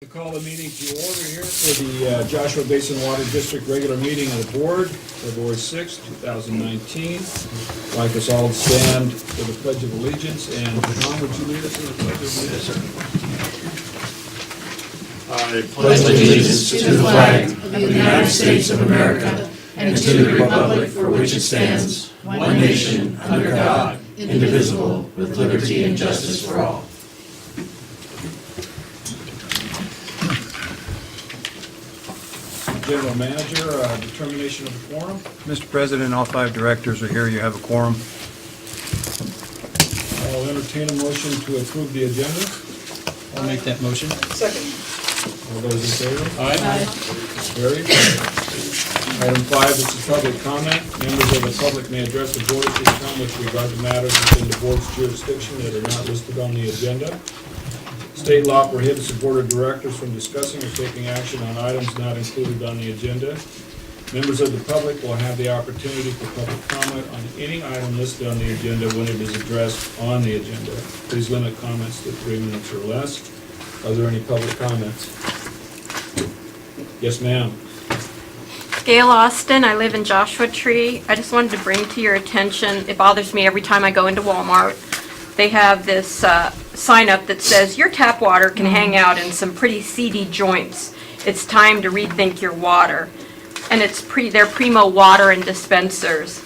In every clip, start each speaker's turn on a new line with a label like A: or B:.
A: To call the meeting to order here for the Joshua Basin Water District regular meeting of the board, February 6, 2019. I'd like us all to stand for the Pledge of Allegiance, and Tom, would you lead us in the Pledge of Allegiance?
B: I pledge allegiance to the flag of the United States of America and to the republic for which it stands, one nation, under God, indivisible, with liberty and justice for all.
A: General Manager, determination of the quorum.
C: Mr. President, all 5 directors are here. You have a quorum.
A: I'll entertain a motion to approve the agenda.
D: I'll make that motion.
E: Second.
A: All those in favor?
E: Aye.
A: Carried. Item 5 is the public comment. Members of the public may address the board at this time with regard to matters within the board's jurisdiction that are not listed on the agenda. State law prohibits the board of directors from discussing or taking action on items not included on the agenda. Members of the public will have the opportunity for public comment on any item listed on the agenda when it is addressed on the agenda. Please limit comments to 3 minutes or less. Are there any public comments? Yes, ma'am.
F: Gail Austin, I live in Joshua Tree. I just wanted to bring to your attention, it bothers me every time I go into Walmart. They have this sign up that says, your tap water can hang out in some pretty seedy joints. It's time to rethink your water. And they're Primo water and dispensers.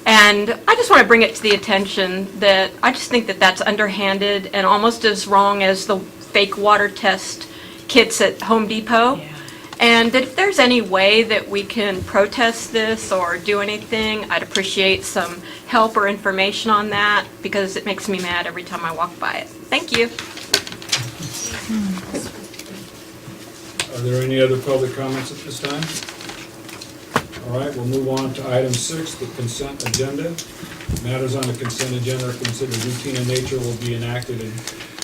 F: And I just want to bring it to the attention that I just think that that's underhanded and almost as wrong as the fake water test kits at Home Depot. Yeah. And that if there's any way that we can protest this or do anything, I'd appreciate some help or information on that, because it makes me mad every time I walk by it. Thank you.
A: Are there any other public comments at this time? All right, we'll move on to item 6, the consent agenda. Matters on the consent agenda are considered routine in nature, will be enacted in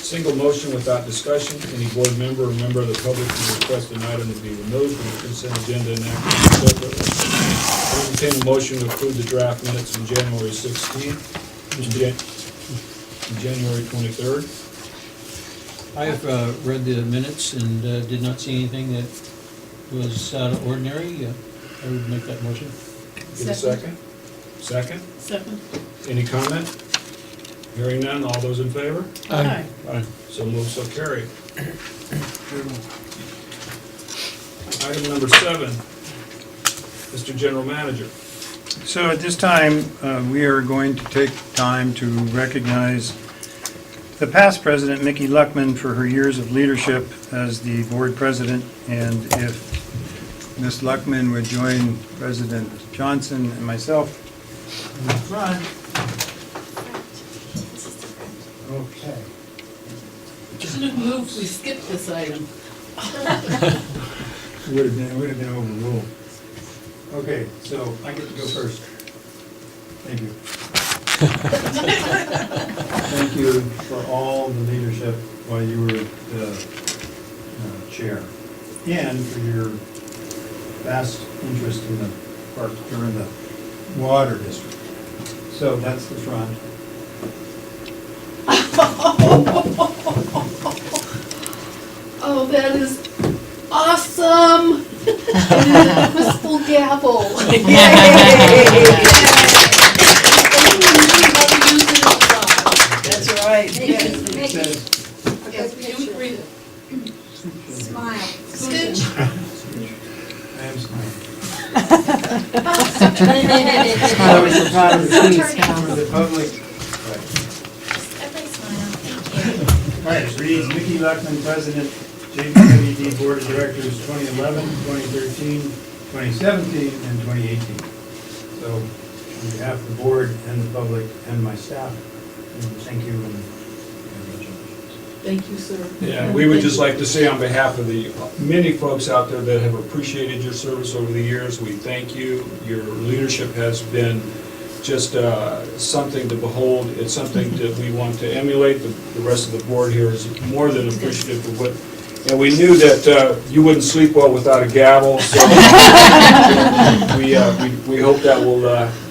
A: single motion without discussion. Any board member or member of the public can request an item to be removed from the consent agenda and acted separately. I entertain a motion to approve the draft minutes from January 16th and January 23rd.
D: I have read the minutes and did not see anything that was out of ordinary. I would make that motion.
A: Get a second? Second?
E: Second.
A: Any comment? Hearing none, all those in favor?
E: Aye.
A: Aye. So moved, so carried. Item number 7, Mr. General Manager.
C: So at this time, we are going to take time to recognize the past president, Mickey Luckman, for her years of leadership as the board president. And if Ms. Luckman would join President Johnson and myself in the front. Okay.
E: Should have moved, we skipped this item.
C: Would have been overruled. Okay, so I get to go first. Thank you. Thank you for all the leadership while you were the chair, and for your vast interest in the park or in the water district. So that's the front.
E: Oh, that is awesome! It is a crystal gavel. That's right.
C: It says,
E: Smile.
C: I am smiling. For the public. All right, it reads Mickey Luckman, President, JPWD Board of Directors, 2011, 2013, 2017, and 2018. So, on behalf of the board and the public and my staff, thank you and congratulations.
E: Thank you, sir.
A: Yeah, we would just like to say on behalf of the many folks out there that have appreciated your service over the years, we thank you. Your leadership has been just something to behold. It's something that we want to emulate. The rest of the board here is more than appreciative of what, and we knew that you wouldn't sleep well without a gavel, so we hope that will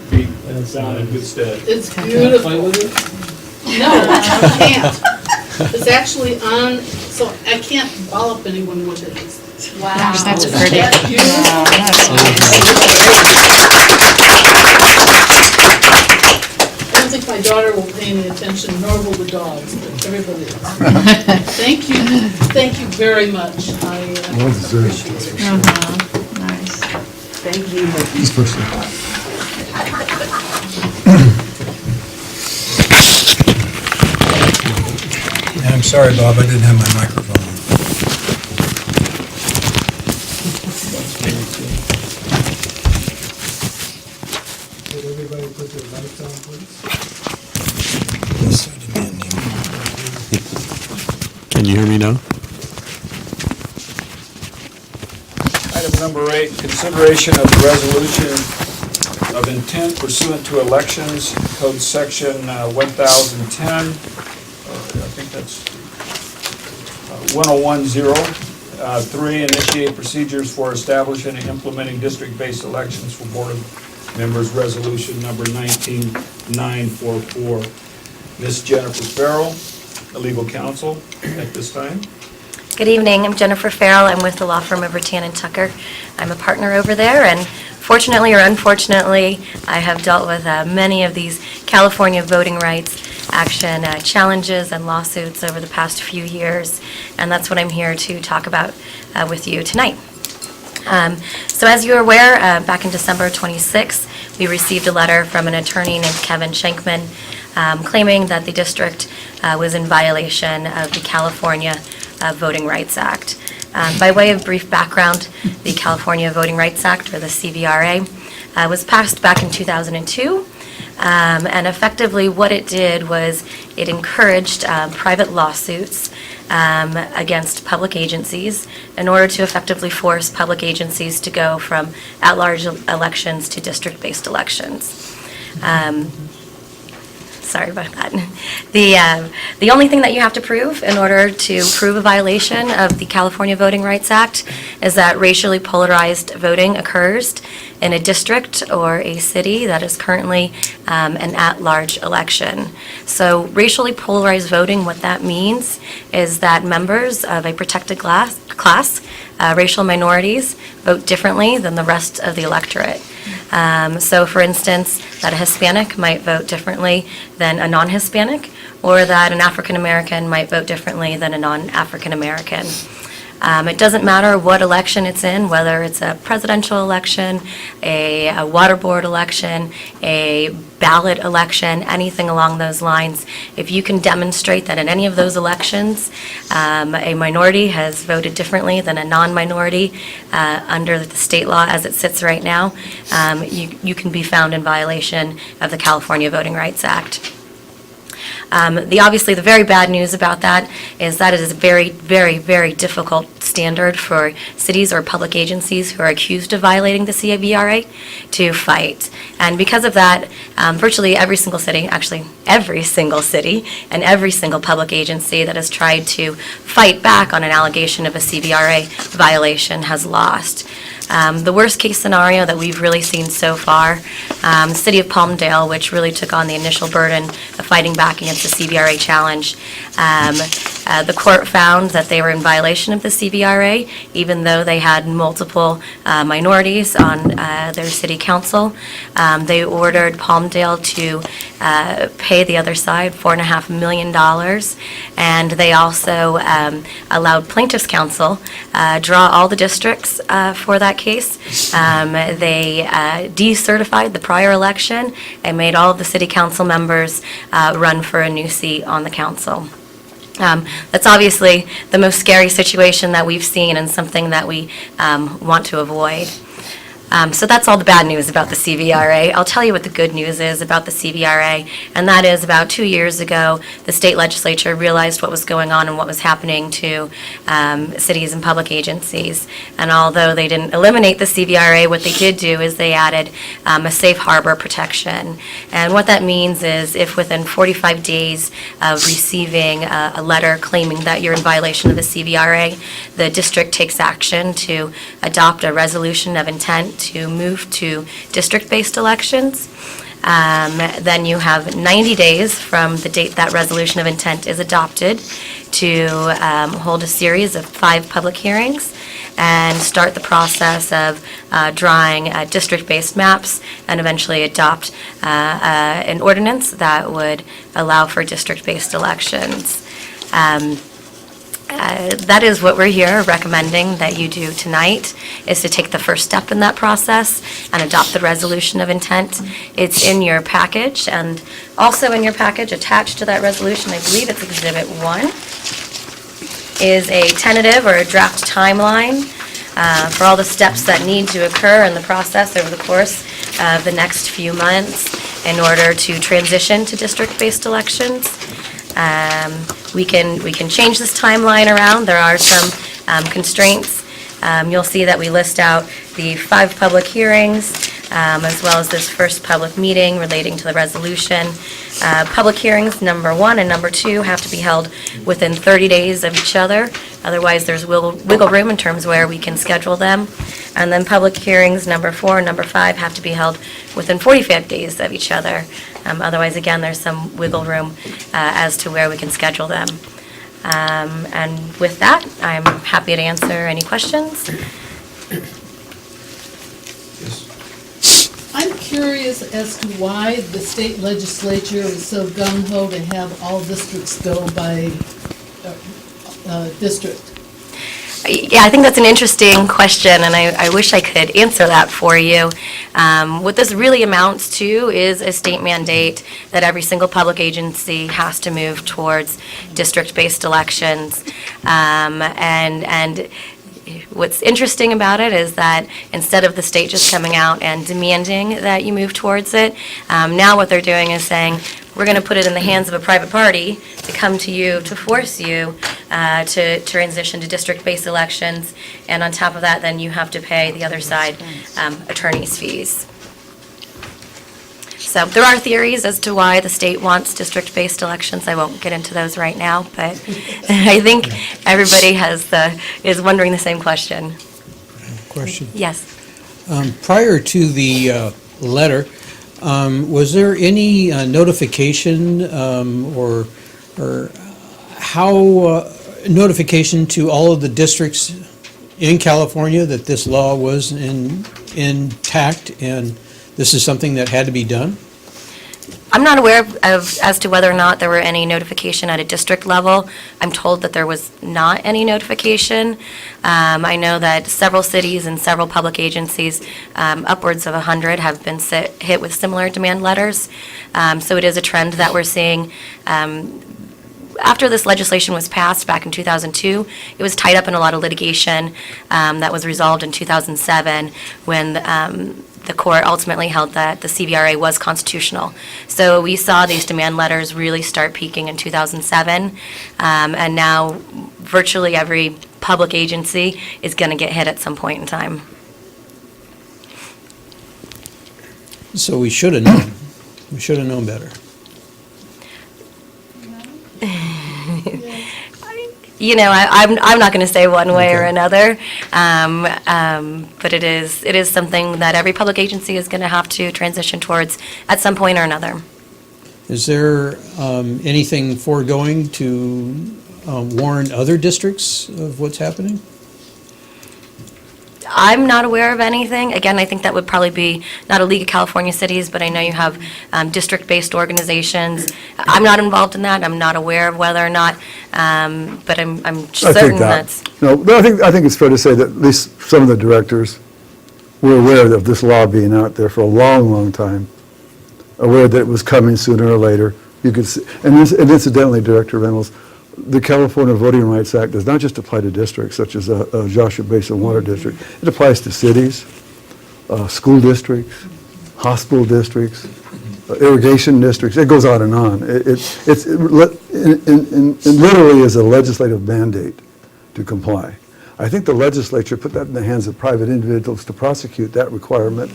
A: be found in good stead.
E: It's
D: Can I play
E: beautiful.
D: with it?
E: No, you can't. It's actually on so I can't wallop anyone with it.
F: Wow.
B: That's
E: Is
B: pretty.
E: that you? I don't think my daughter will pay any attention, nor will the dogs, but everybody else. Thank you very much. I appreciate it.
B: Nice.
E: Thank you.
C: And I'm sorry, Bob, I didn't have my microphone on.
A: Did everybody put their lights on, please?
C: Yes, so demanding.
G: Can you hear me now?
A: Item number 8, consideration of the resolution of intent pursuant to elections, code section 1010, I think that's 1010, initiate procedures for establishing and implementing district-based elections for board of members, resolution number 19944. Ms. Jennifer Farrell, legal counsel at this time.
H: Good evening, I'm Jennifer Farrell, I'm with the law firm of Rattan and Tucker. I'm a partner over there, and fortunately or unfortunately, I have dealt with many of these California voting rights action challenges and lawsuits over the past few years, and that's what I'm here to talk about with you tonight. So as you're aware, back in December 26th, we received a letter from an attorney named Kevin Schenkman claiming that the district was in violation of the California Voting Rights Act. By way of brief background, the California Voting Rights Act, or the CVRA, was passed back in 2002. And effectively what it did was it encouraged private lawsuits against public agencies in order to effectively force public agencies to go from at-large elections to district-based elections. Sorry about that. The only thing that you have to prove in order to prove a violation of the California Voting Rights Act is that racially polarized voting occurs in a district or a city that is currently an at-large election. So racially polarized voting, what that means is that members of a protected class, racial minorities, vote differently than the rest of the electorate. So for instance, that a Hispanic might vote differently than a non-Hispanic, or that an African American might vote differently than a non-African American. It doesn't matter what election it's in, whether it's a presidential election, a water board election, a ballot election, anything along those lines. If you can demonstrate that in any of those elections, a minority has voted differently than a non-minority under the state law as it sits right now, you can be found in violation of the California Voting Rights Act. Obviously, the very bad news about that is that it is a very, very, very difficult standard for cities or public agencies who are accused of violating the CVRA to fight. And because of that, virtually every single city, actually every single city and every single public agency that has tried to fight back on an allegation of a CVRA violation has lost. The worst case scenario that we've really seen so far, the city of Palmdale, which really took on the initial burden of fighting back against the CVRA challenge, the court found that they were in violation of the CVRA, even though they had multiple minorities on their city council. They ordered Palmdale to pay the other side $4.5 million, and they also allowed plaintiffs' counsel draw all the districts for that case. They decertified the prior election and made all of the city council members run for a new seat on the council. That's obviously the most scary situation that we've seen and something that we want to avoid. So that's all the bad news about the CVRA. I'll tell you what the good news is about the CVRA, and that is about 2 years ago, the state legislature realized what was going on and what was happening to cities and public agencies. And although they didn't eliminate the CVRA, what they did do is they added a safe harbor protection. And what that means is if within 45 days of receiving a letter claiming that you're in violation of the CVRA, the district takes action to adopt a resolution of intent to move to district-based elections. Then you have 90 days from the date that resolution of intent is adopted to hold a series of 5 public hearings and start the process of drawing district-based maps and eventually adopt an ordinance that would allow for district-based elections. That is what we're here recommending that you do tonight, is to take the first step in that process and adopt the resolution of intent. It's in your package, and also in your package attached to that resolution, I believe it's Exhibit 1, is a tentative or a draft timeline for all the steps that need to occur in the process over the course of the next few months in order to transition to district-based elections. We can change this timeline around. There are some constraints. You'll see that we list out the 5 public hearings, as well as this first public meeting relating to the resolution. Public hearings, number 1 and number 2, have to be held within 30 days of each other. Otherwise, there's wiggle room in terms where we can schedule them. And then public hearings, number 4 and number 5, have to be held within 45 days of each other. Otherwise, again, there's some wiggle room as to where we can schedule them. And with that, I'm happy to answer any questions.
E: I'm curious as to why the state legislature is so gung-ho to have all districts go by district.
H: Yeah, I think that's an interesting question, and I wish I could answer that for you. What this really amounts to is a state mandate that every single public agency has to move towards district-based elections. And what's interesting about it is that instead of the state just coming out and demanding that you move towards it, now what they're doing is saying, we're going to put it in the hands of a private party to come to you, to force you to transition to district-based elections, and on top of that, then you have to pay the other side attorney's fees. So there are theories as to why the state wants district-based elections. I won't get into those right now, but I think everybody is wondering the same question.
D: Question.
H: Yes.
D: Prior to the letter, was there any notification or how notification to all of the districts in California that this law was intact and this is something that had to be done?
H: I'm not aware of as to whether or not there were any notification at a district level. I'm told that there was not any notification. I know that several cities and several public agencies, upwards of 100, have been hit with similar demand letters. So it is a trend that we're seeing. After this legislation was passed back in 2002, it was tied up in a lot of litigation that was resolved in 2007 when the court ultimately held that the CVRA was constitutional. So we saw these demand letters really start peaking in 2007, and now virtually every public agency is going to get hit at some point in time.
D: So we should have known. We should have known better.
H: You know, I'm not going to say one way or another, but it is something that every public agency is going to have to transition towards at some point or another.
D: Is there anything foregoing to warn other districts of what's happening?
H: I'm not aware of anything. Again, I think that would probably be not a League of California Cities, but I know you have district-based organizations. I'm not involved in that. I'm not aware of whether or not, but I'm certain that's...
B: No, but I think it's fair to say that at least some of the directors were aware of this law being out there for a long, long time, aware that it was coming sooner or later. You could see, and incidentally, Director Reynolds, the California Voting Rights Act does not just apply to districts such as Joshua Basin Water District. It applies to cities, school districts, hospital districts, irrigation districts. It goes on and on. It literally is a legislative mandate to comply. I think the legislature put that in the hands of private individuals to prosecute that requirement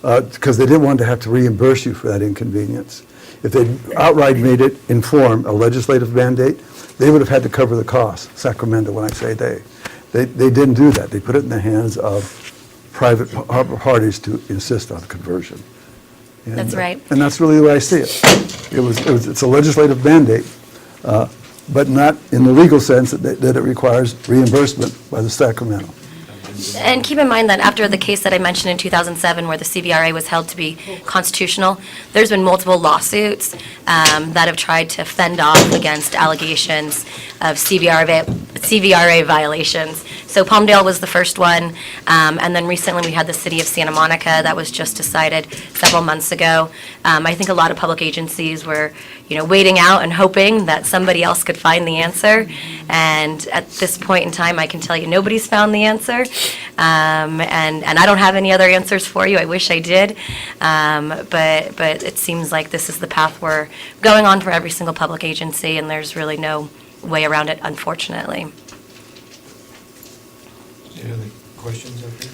B: because they didn't want to have to reimburse you for that inconvenience. If they outright made it in form a legislative mandate, they would have had to cover the cost. Sacramento, when I say they didn't do that. They put it in the hands of private parties to insist on conversion. And,
H: That's right.
B: And that's really the way I see it. It's a legislative mandate, but not in the legal sense that it requires reimbursement by the Sacramento.
H: And keep in mind that after the case that I mentioned in 2007, where the CVRA was held to be constitutional, there's been multiple lawsuits that have tried to fend off against allegations of CVRA violations. So Palmdale was the first one, and then recently we had the city of Santa Monica that was just decided several months ago. I think a lot of public agencies were, waiting out and hoping that somebody else could find the answer. And at this point in time, I can tell you nobody's found the answer, and I don't have any other answers for you. I wish I did, but it seems like this is the path we're going on for every single public agency, and there's really no way around it, unfortunately.
A: Any other questions up here?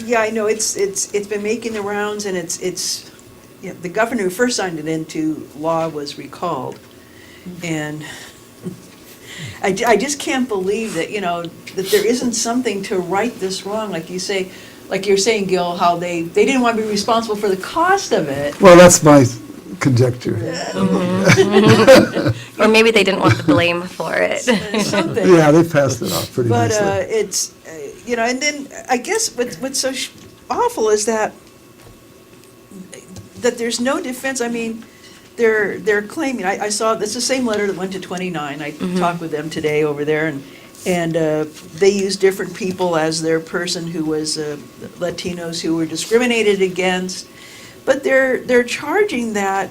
G: Yeah, I know, it's been making the rounds, and the governor who first signed it into law was recalled. And I just can't believe that, that there isn't something to right this wrong, like you say, like you're saying, Gil, how they didn't want to be responsible for the cost of it.
B: Well, that's my conjecture.
H: Or maybe they didn't want the blame for it.
G: Something.
B: Yeah, they passed it off pretty
G: But
B: nicely.
G: it's, and then I guess what's so awful is that there's no defense. I mean, they're claiming, I saw, it's the same letter that went to 29. I talked with them today over there, and they used different people as their person who was Latinos who were discriminated against. But they're charging that,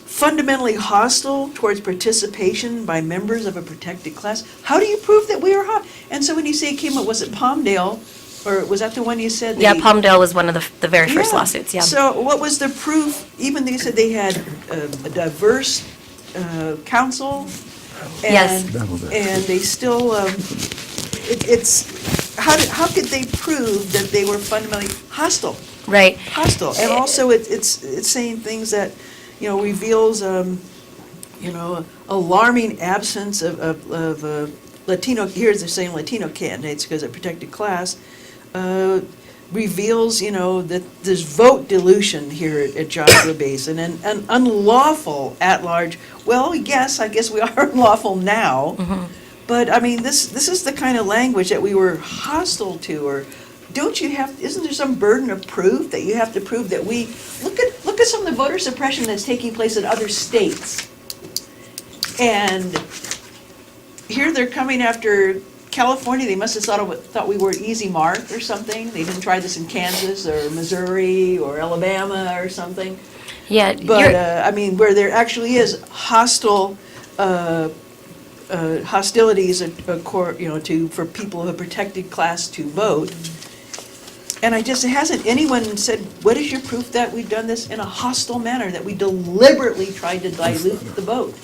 G: fundamentally hostile towards participation by members of a protected class. How do you prove that we are And so when you say it came up, was it Palmdale, or was that the one you said?
H: Yeah, Palmdale was one of the very first lawsuits, yeah.
G: So what was the proof? Even they said they had a diverse council.
H: Yes.
G: And they still, how could they prove that they were fundamentally hostile?
H: Right.
G: Hostile. And also it's saying things that, reveals, alarming absence of Latino, here's they're saying Latino candidates because of protected class, reveals, that there's vote dilution here at Joshua Basin and unlawful at-large. Well, yes, I guess we are unlawful now. But, I mean, this is the kind of language that we were hostile to, or isn't there some burden of proof that you have to prove that we, look at some of the voter suppression that's taking place in other states. And here they're coming after California. They must have thought we were an easy mark or something. They didn't try this in Kansas or Missouri or Alabama or something.
H: Yeah.
G: But, I mean, where there actually is hostile hostilities, for people of a protected class to vote. And hasn't anyone said, what is your proof that we've done this in a hostile manner, that we deliberately tried to dilute the vote?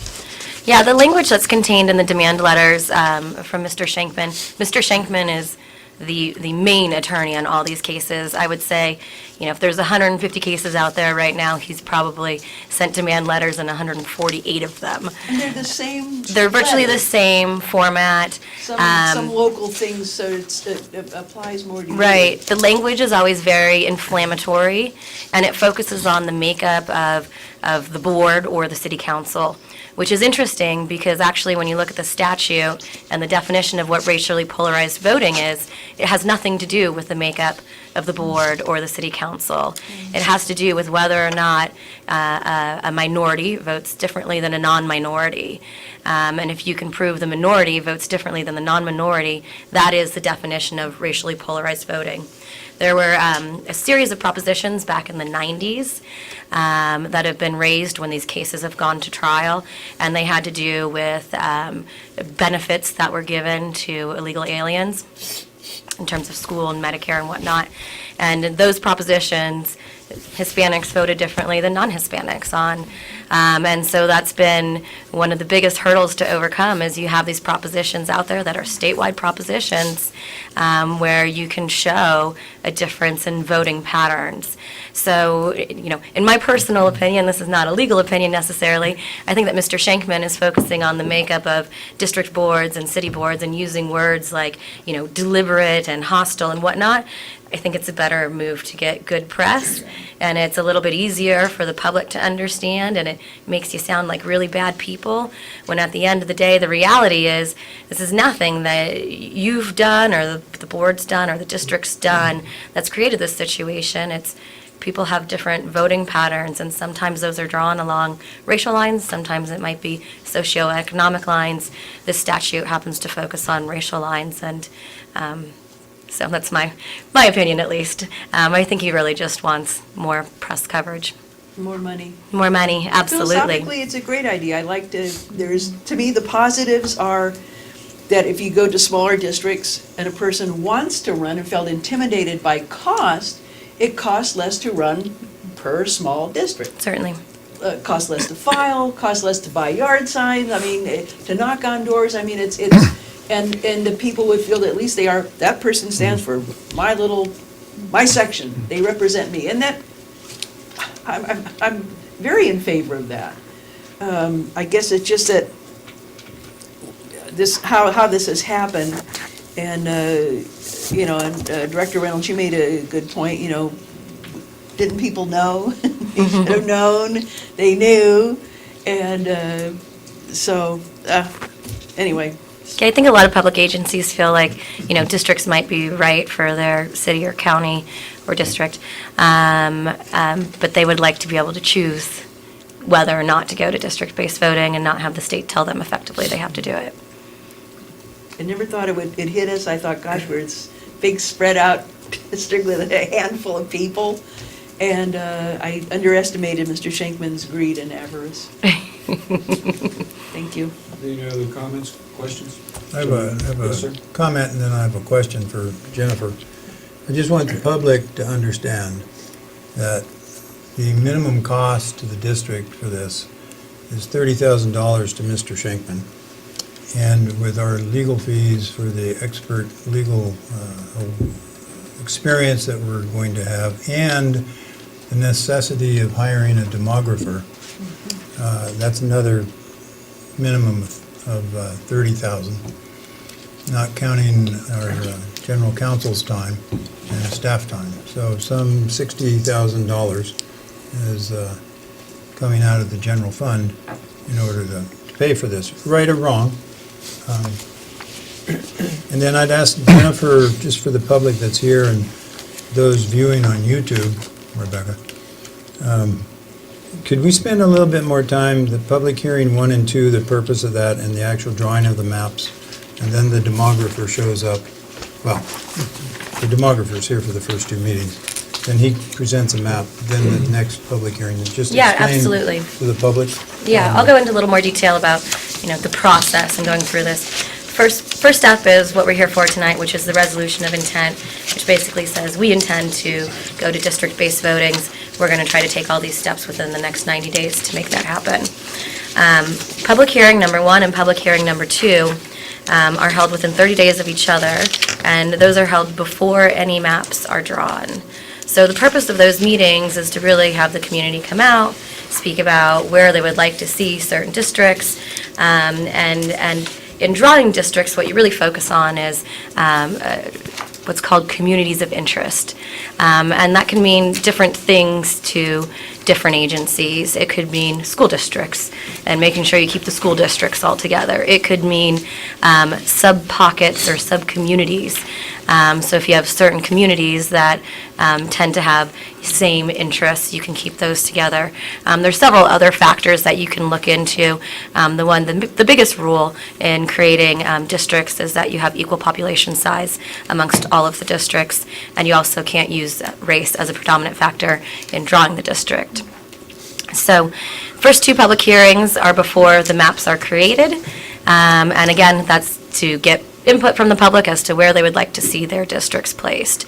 H: Yeah, the language that's contained in the demand letters from Mr. Shankman. Mr. Shankman is the main attorney on all these cases. I would say, if there's 150 cases out there right now, he's probably sent demand letters in 148 of them.
G: And they're the same.
H: They're virtually the same format.
G: Some local things, so it applies more to you.
H: Right. The language is always very inflammatory, and it focuses on the makeup of the board or the city council, which is interesting because actually when you look at the statute and the definition of what racially polarized voting is, it has nothing to do with the makeup of the board or the city council. It has to do with whether or not a minority votes differently than a non-minority. And if you can prove the minority votes differently than the non-minority, that is the definition of racially polarized voting. There were a series of propositions back in the 90s that have been raised when these cases have gone to trial, and they had to do with benefits that were given to illegal aliens in terms of school and Medicare and whatnot. And in those propositions, Hispanics voted differently than non-Hispanics on. And so that's been one of the biggest hurdles to overcome, is you have these propositions out there that are statewide propositions where you can show a difference in voting patterns. So, in my personal opinion, this is not a legal opinion necessarily, I think that Mr. Shankman is focusing on the makeup of district boards and city boards and using words like, deliberate and hostile and whatnot. I think it's a better move to get good press, and it's a little bit easier for the public to understand, and it makes you sound like really bad people, when at the end of the day, the reality is, this is nothing that you've done, or the board's done, or the district's done that's created this situation. It's people have different voting patterns, and sometimes those are drawn along racial lines, sometimes it might be socioeconomic lines. This statute happens to focus on racial lines, and so that's my opinion, at least. I think he really just wants more press coverage.
G: More money.
H: More money, absolutely.
G: Philosophically, it's a great idea. To me, the positives are that if you go to smaller districts and a person wants to run and felt intimidated by cost, it costs less to run per small district.
H: Certainly.
G: Costs less to file, costs less to buy yard signs, to knock on doors, and the people would feel that at least that person stands for my section, they represent me, and that, I'm very in favor of that. I guess it's just that how this has happened, and, Director Reynolds, you made a good point, didn't people know? They should have known, they knew, and anyway.
H: Yeah, I think a lot of public agencies feel like, districts might be right for their city or county or district, but they would like to be able to choose whether or not to go to district-based voting and not have the state tell them effectively they have to do it.
G: I never thought it hit us. I thought, gosh, we're this big spread out district with a handful of people. And I underestimated Mr. Shankman's greed and avarice. Thank you.
A: Any other comments, questions?
C: I have
A: Yes, sir.
C: a comment, and then I have a question for Jennifer. I just want the public to understand that the minimum cost to the district for this is $30,000 to Mr. Shankman. And with our legal fees for the expert legal experience that we're going to have, and the necessity of hiring a demographer, that's another minimum of $30,000, not counting our general counsel's time and staff time. So some $60,000 is coming out of the general fund in order to pay for this, right or wrong. And then I'd ask Jennifer, just for the public that's here and those viewing on YouTube, Rebecca, could we spend a little bit more time, the public hearing 1 and 2, the purpose of that, and the actual drawing of the maps, and then the demographer shows up, well, the demographer's here for the first 2 meetings, then he presents a map, then the next public hearing, just
H: Yeah,
C: explain
H: absolutely.
C: to the public.
H: Yeah, I'll go into a little more detail about, the process and going through this. First step is what we're here for tonight, which is the resolution of intent, which basically says we intend to go to district-based votings. We're going to try to take all these steps within the next 90 days to make that happen. Public hearing number 1 and public hearing number 2 are held within 30 days of each other, and those are held before any maps are drawn. So the purpose of those meetings is to really have the community come out, speak about where they would like to see certain districts, and in drawing districts, what you really focus on is what's called communities of interest. And that can mean different things to different agencies. It could mean school districts and making sure you keep the school districts all together. It could mean sub-pockets or sub-communities. So if you have certain communities that tend to have same interests, you can keep those together. There's several other factors that you can look into. The biggest rule in creating districts is that you have equal population size amongst all of the districts, and you also can't use race as a predominant factor in drawing the district. So first 2 public hearings are before the maps are created, and again, that's to get input from the public as to where they would like to see their districts placed.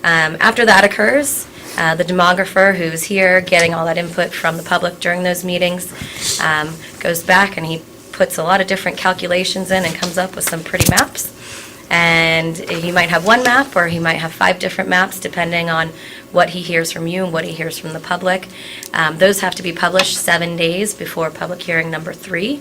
H: After that occurs, the demographer who's here getting all that input from the public during those meetings goes back and he puts a lot of different calculations in and comes up with some pretty maps. And he might have one map, or he might have 5 different maps, depending on what he hears from you and what he hears from the public. Those have to be published 7 days before public hearing number 3.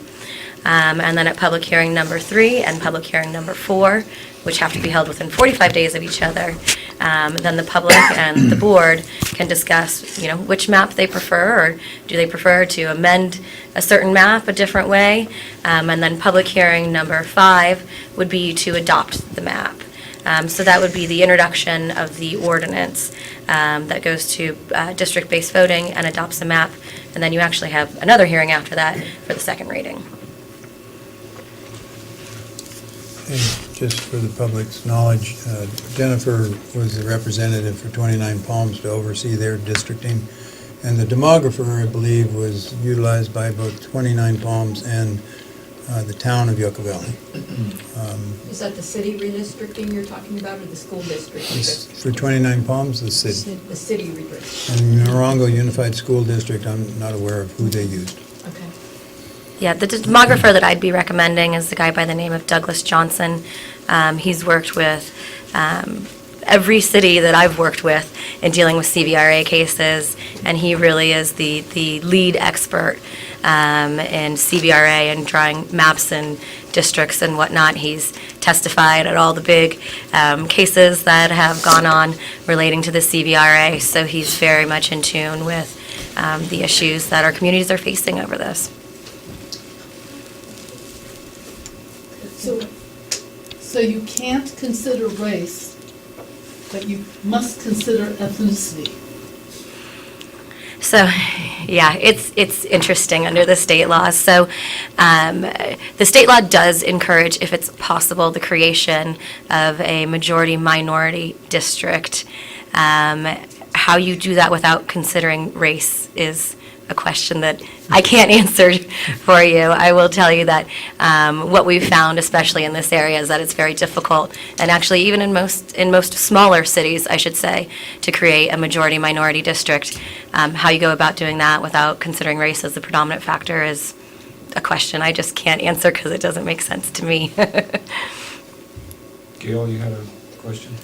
H: And then at public hearing number 3 and public hearing number 4, which have to be held within 45 days of each other, then the public and the board can discuss, which map they prefer, or do they prefer to amend a certain map a different way? And then public hearing number 5 would be to adopt the map. So that would be the introduction of the ordinance that goes to district-based voting and adopts the map. And then you actually have another hearing after that for the second reading.
C: Just for the public's knowledge, Jennifer was the representative for 29 Palms to oversee their districting, and the demographer, I believe, was utilized by both 29 Palms and the town of Yucca Valley.
I: Is that the city redistricting you're talking about, or the school district?
C: For 29 Palms, the city.
I: The city redistricting.
C: And Morongo Unified School District, I'm not aware of who they used.
I: Okay.
H: Yeah, the demographer that I'd be recommending is a guy by the name of Douglas Johnson. He's worked with every city that I've worked with in dealing with CVRA cases, and he really is the lead expert in CVRA and drawing maps and districts and whatnot. He's testified at all the big cases that have gone on relating to the CVRA, so he's very much in tune with the issues that our communities are facing over this.
E: So you can't consider race, but you must consider ethnicity.
H: So, yeah, it's interesting under the state laws. So, the state law does encourage, if it's possible, the creation of a majority-minority district. How you do that without considering race is a question that I can't answer for you. I will tell you that what we've found, especially in this area, is that it's very difficult, and actually even in most smaller cities, I should say, to create a majority-minority district. How you go about doing that without considering race as the predominant factor is a question I just can't answer because it doesn't make sense to me.
A: Gail, you had a question?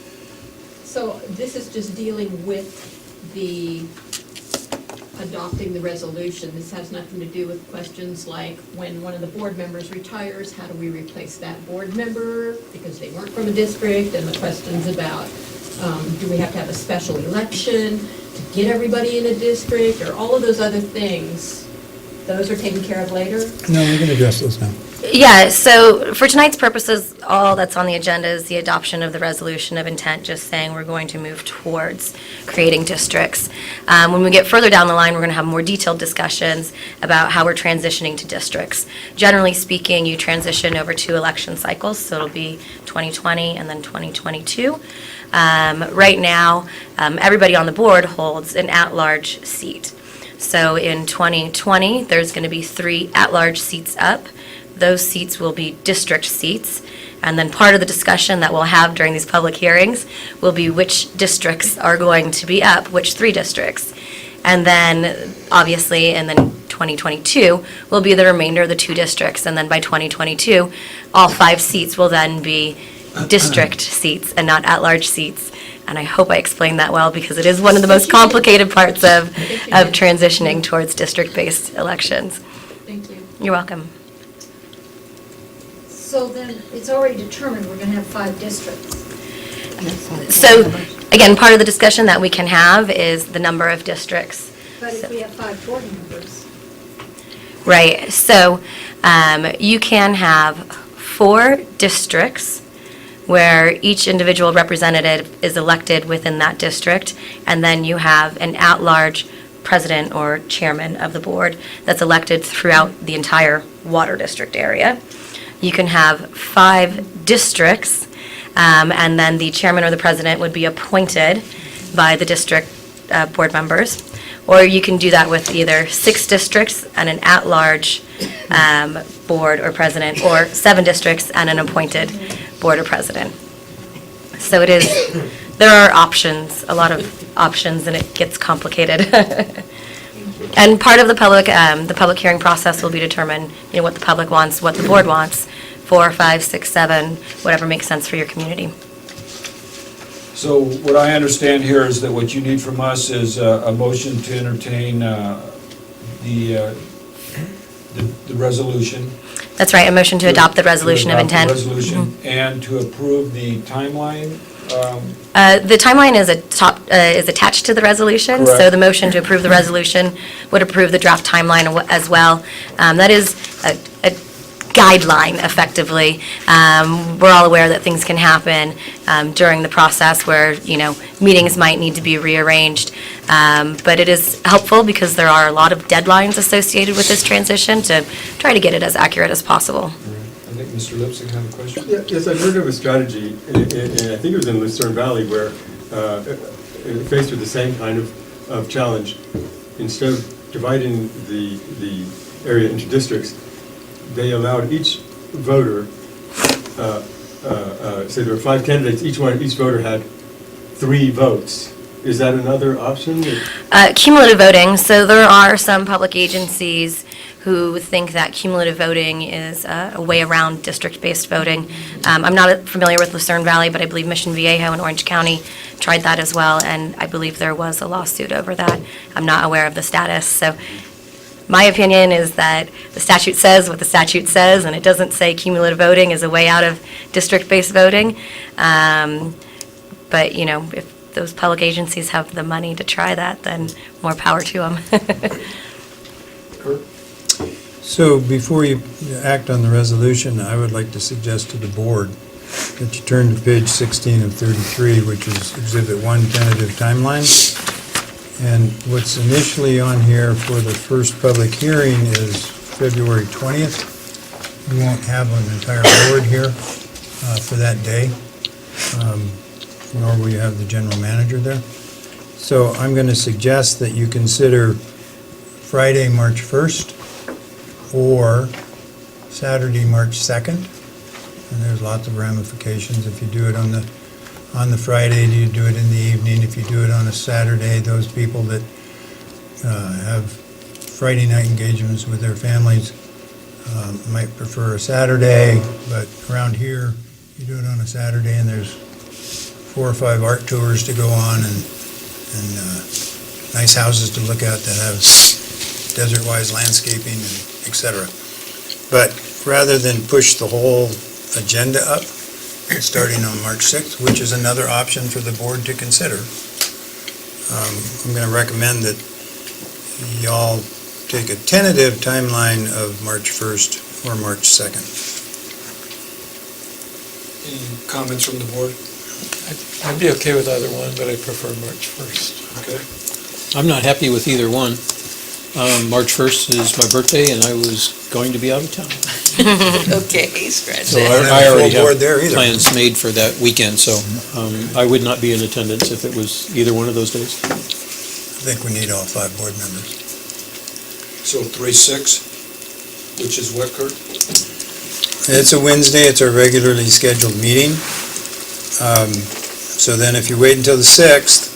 I: So this is just dealing with the adopting the resolution. This has nothing to do with questions like when one of the board members retires, how do we replace that board member because they weren't from a district, and the questions about do we have to have a special election to get everybody in a district, or all of those other things. Those are taken care of later?
C: No, we can address those now.
H: Yeah, so for tonight's purposes, all that's on the agenda is the adoption of the resolution of intent, just saying we're going to move towards creating districts. When we get further down the line, we're going to have more detailed discussions about how we're transitioning to districts. Generally speaking, you transition over 2 election cycles, so it'll be 2020 and then 2022. Right now, everybody on the board holds an at-large seat. So in 2020, there's going to be 3 at-large seats up. Those seats will be district seats. And then part of the discussion that we'll have during these public hearings will be which districts are going to be up, which 3 districts. And then, obviously, and then 2022 will be the remainder of the 2 districts. And then by 2022, all 5 seats will then be district seats and not at-large seats. And I hope I explained that well, because it is one of the most complicated parts of transitioning towards district-based elections.
I: Thank you.
H: You're welcome.
J: So then, it's already determined we're going to have 5 districts.
H: So, again, part of the discussion that we can have is the number of districts.
J: But if we have 5 board members,
H: Right, so you can have 4 districts where each individual representative is elected within that district, and then you have an at-large president or chairman of the board that's elected throughout the entire water district area. You can have 5 districts, and then the chairman or the president would be appointed by the district board members. Or you can do that with either 6 districts and an at-large board or president, or 7 districts and an appointed board or president. So it is, there are options, a lot of options, and it gets complicated. And part of the public hearing process will be determined, what the public wants, what the board wants 4, 5, 6, 7, whatever makes sense for your community.
A: So what I understand here is that what you need from us is a motion to entertain the resolution.
H: That's right, a motion to adopt the resolution of
A: To adopt the
H: intent.
A: resolution, and to approve the timeline.
H: The timeline is attached to the resolution, so
A: Correct.
H: the motion to approve the resolution would approve the draft timeline as well. That is a guideline, effectively. We're all aware that things can happen during the process where, meetings might need to be rearranged. But it is helpful because there are a lot of deadlines associated with this transition to try to get it as accurate as possible.
A: I think Mr. Lipsing had a question.
B: Yes, I've heard of a strategy, and I think it was in Lucerne Valley, where faced with the same kind of challenge, instead of dividing the area into districts, they allowed each voter, say there were 5 candidates, each voter had 3 votes. Is that another option?
H: Cumulative voting, so there are some public agencies who think that cumulative voting is a way around district-based voting. I'm not familiar with Lucerne Valley, but I believe Mission Viejo in Orange County tried that as well, and I believe there was a lawsuit over that. I'm not aware of the status, so my opinion is that the statute says what the statute says, and it doesn't say cumulative voting is a way out of district-based voting. But, if those public agencies have the money to try that, then more power to them.
A: Kurt?
C: So before you act on the resolution, I would like to suggest to the board that you turn to page 16 of 33, which is Exhibit 1, tentative timeline. And what's initially on here for the first public hearing is February 20th. We won't have an entire board here for that day, nor will you have the general manager there. So I'm going to suggest that you consider Friday, March 1st, or Saturday, March 2nd. And there's lots of ramifications. If you do it on the Friday, do you do it in the evening? If you do it on a Saturday, those people that have Friday night engagements with their families might prefer a Saturday, but around here, you do it on a Saturday and there's 4 or 5 art tours to go on and nice houses to look at that have desert-wise landscaping, and et cetera. But rather than push the whole agenda up, starting on March 6th, which is another option for the board to consider, I'm going to recommend that y'all take a tentative timeline of March 1st or March 2nd.
A: Any comments from the board?
K: I'd be okay with either one, but I prefer March 1st.
A: Okay.
D: I'm not happy with either one. March 1st is my birthday, and I was going to be out of town.
G: Okay, scratch
D: So
G: that.
D: I already
C: Full board there
D: have
C: either.
D: plans made for that weekend, so I would not be in attendance if it was either one of those days.
C: I think we need all 5 board members.
A: So 3/6, which is what, Kurt?
C: It's a Wednesday, it's a regularly scheduled meeting. So then if you wait until the 6th,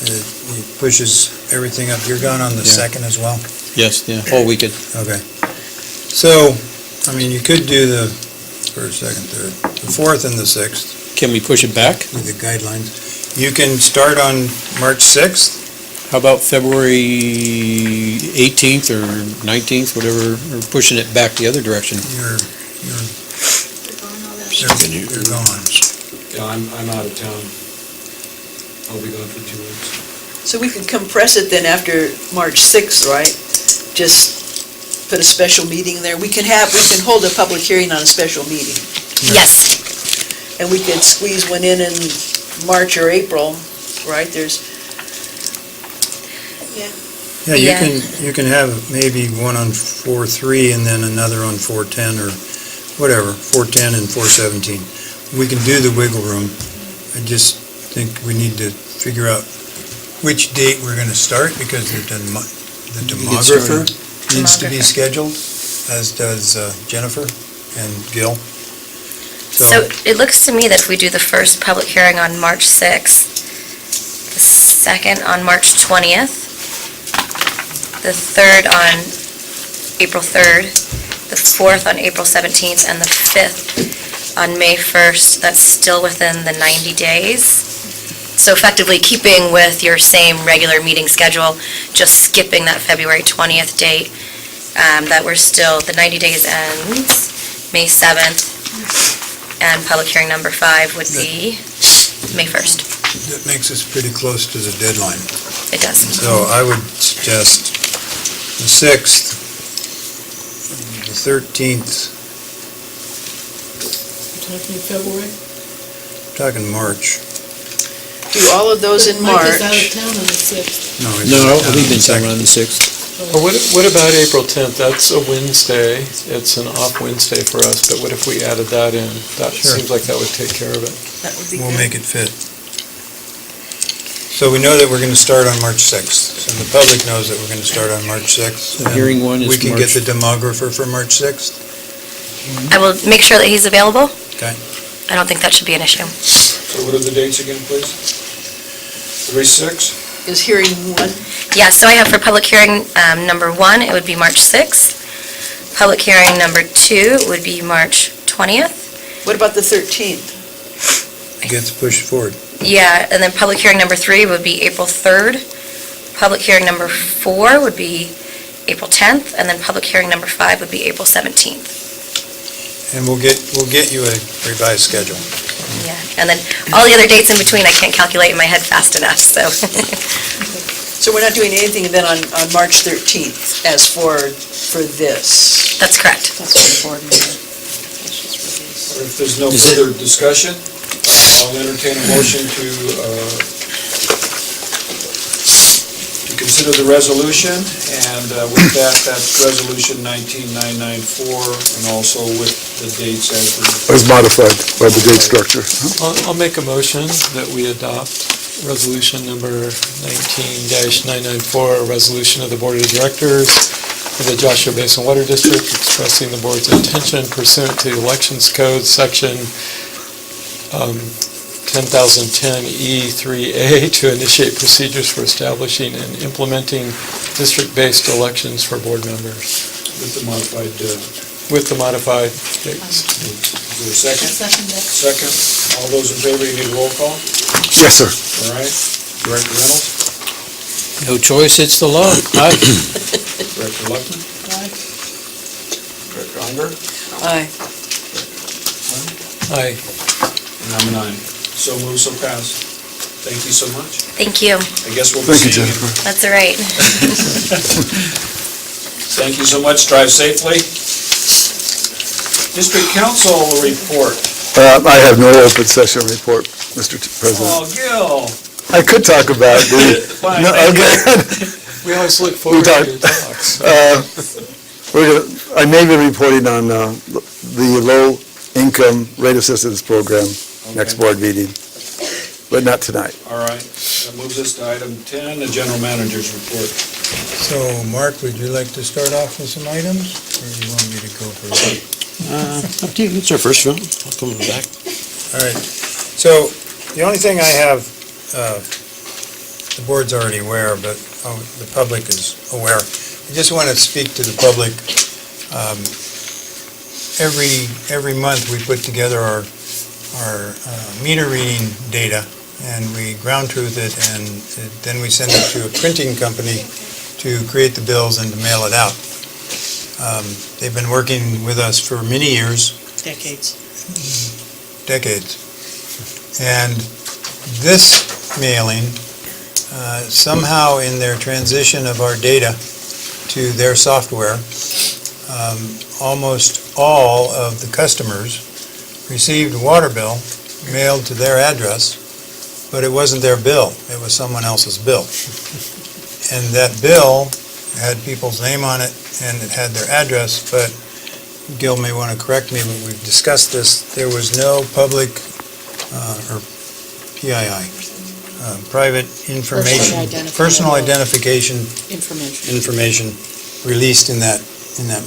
C: it pushes everything up. You're gone on the
D: Yeah.
C: 2nd as well?
D: Yes, the whole weekend.
C: Okay. So, you could do the first, second, third, the 4th and the 6th
D: Can we push it back?
C: with the guidelines. You can start on March 6th.
D: How about February 18th or 19th, whatever, or pushing it back the other direction?
C: You're gone.
A: Yeah, I'm out of town. I'll be gone for 2 weeks.
G: So we can compress it then after March 6th, right? Just put a special meeting there. We can hold a public hearing on a special meeting.
H: Yes.
G: And we could squeeze one in March or April, right?
C: Yeah,
H: Yeah.
C: you can have maybe one on 4/3 and then another on 4/10 or whatever, 4/10 and 4/17. We can do the wiggle room. I just think we need to figure out which date we're going to start, because the demographer needs to be scheduled, as does Jennifer and Gil.
H: So it looks to me that if we do the first public hearing on March 6th, the second on March 20th, the third on April 3rd, the 4th on April 17th, and the 5th on May 1st. That's still within the 90 days. So effectively keeping with your same regular meeting schedule, just skipping that February 20th date, that we're still, the 90 days ends May 7th, and public hearing number 5 would be May 1st.
L: That makes us pretty close to the deadline.
H: It does.
L: So I would suggest the 6th, the 13th,
E: Talking February?
L: talking March.
G: Do all of those in
E: Mike is out
G: March.
E: of town on the 6th.
L: No, he's
D: No,
L: out
D: I'll leave
L: on
D: in
L: the
D: town on
L: 2nd.
D: the 6th.
K: Or what about April 10th? That's a Wednesday. It's an off Wednesday for us, but what if we added that in? That
L: Sure.
K: seems like that would take care of it.
G: That would be
L: We'll
G: good.
L: make it fit. So we know that we're going to start on March 6th. So the public knows that we're going to start on March 6th.
D: The hearing one is
L: We can get
D: March.
L: the demographer for March 6th.
H: I will make sure that he's available.
L: Okay.
H: I don't think that should be an issue.
A: So what are the dates again, please? 3/6?
G: Is hearing one,
H: Yeah, so I have for public hearing number 1, it would be March 6th. Public hearing number 2 would be March 20th.
G: what about the 13th?
L: Gets pushed forward.
H: Yeah, and then public hearing number 3 would be April 3rd. Public hearing number 4 would be April 10th, and then public hearing number 5 would be April 17th.
L: And we'll get you a revised schedule.
H: Yeah, and then all the other dates in between, I can't calculate in my head fast enough, so.
G: So we're not doing anything then on March 13th as for this?
H: That's correct.
G: That's what the board meeting.
A: If there's no
D: Is it-
A: further discussion, I'll entertain a motion to consider the resolution, and with that, that's Resolution 19994, and also with the dates as
B: As modified by the date structure.
K: I'll make a motion that we adopt resolution number 19-994, a resolution of the Board of Directors of the Joshua Basin Water District expressing the board's intention pursuant to the Elections Code, Section 10,010E3A, to initiate procedures for establishing and implementing district-based elections for board members
A: with the modified
K: with the modified dates.
A: Is there a second?
E: Second that.
A: Second. All those in favor, you need a roll call?
B: Yes, sir.
A: All right. Director Reynolds?
D: No choice, it's the law. Aye.
A: Director Luckman?
E: Aye.
A: Director Unger?
G: Aye.
K: Aye.
A: And I'm an aye. So moved, so passed. Thank you so much.
H: Thank you.
A: I guess we'll be
B: Thank you,
A: seeing you.
B: Jennifer.
H: That's all right.
A: Thank you so much. Drive safely. District Council report.
B: I have no open session report, Mr. President.
A: Oh, Gil.
B: I could talk about the,
A: Fine,
B: no,
A: thank you.
B: okay.
K: We always look forward to
B: talked-
K: your talks.
B: I may be reporting on the low-income rate assistance program next
A: Okay.
B: board meeting, but not tonight.
A: All right. That moves us to item 10, the general manager's report.
L: So, Mark, would you like to start off with some items, or you want me to go first?
D: Up to you, it's our first film. I'll come in the back.
L: All right. So, the only thing I have, the board's already aware, but the public is aware. I just want to speak to the public. Every month, we put together our meter reading data, and we ground truth it, and then we send it to a printing company to create the bills and to mail it out. They've been working with us for many years.
G: Decades.
L: And this mailing, somehow in their transition of our data to their software, almost all of the customers received a water bill mailed to their address, but it wasn't their bill, it was someone else's bill. And that bill had people's name on it, and it had their address, but Gil may want to correct me, but we've discussed this, there was no public, or PII, private information, personal identification information released in that